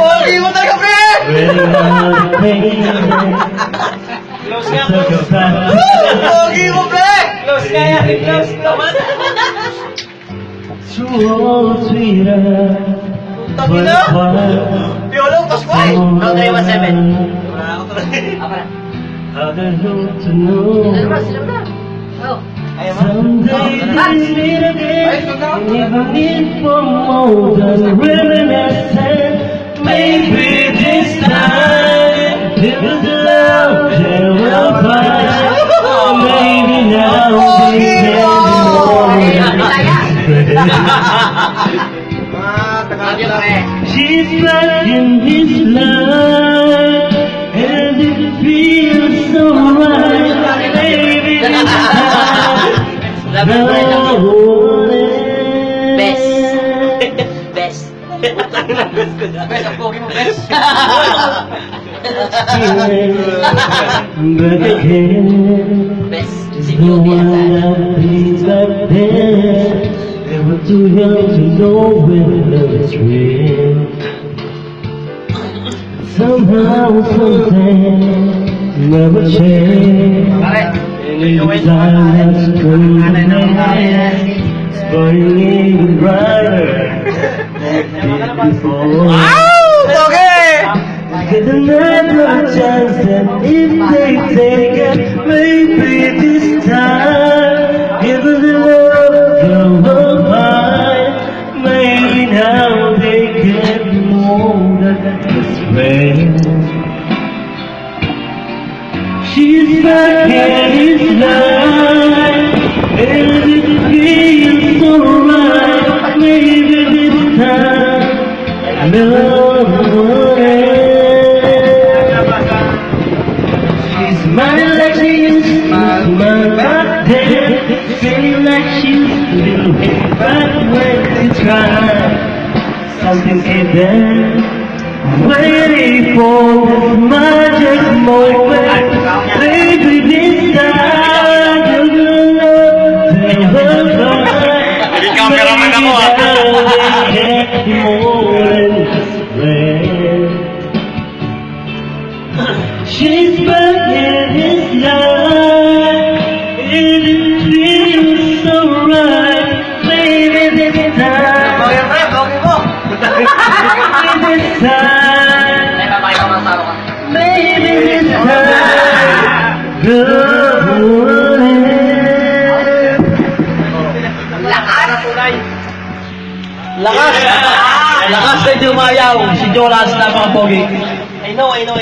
Pogi mo talaga, pre! Close nga, close. Pogi mo, pre! Close nga yan, close. Tangina! Piolo, Pascual! Ikaw 317. Wala ako talaga. Ako na. Sila na. Oh. Ayaw mo? Maybe this time it was love that will find. Maybe now we she's back in his life, and it feels so right. Maybe this time the Best. Best. Bes, ang pogi mo, Bes. but again. Best. Si No Beauty one yan. that feels like this. They were too young to know when love is real. Somehow, something never change. Anytime that's coming it's burning even brighter than before. Pogi! Get another chance, and if they take it, maybe this time it was the love of mine. Maybe now they get more than this way. She's back in his life, and it feels so right. Maybe this time love will end. She's smiling like she used to smile back then, feeling like she used to do it back when she tried. Something came there, waiting for this magic moment. Maybe this time you're gonna love her right. May cameraman ako, ah. She's back in his life, and it feels so right. Maybe this time, Pogi, pre, pogi mo! maybe this time, Ay, papakita ko ng tao ka. maybe this time, love will end. Lakas! Lakas na dumayaw! Si Jolas, napaka-pogi. I know.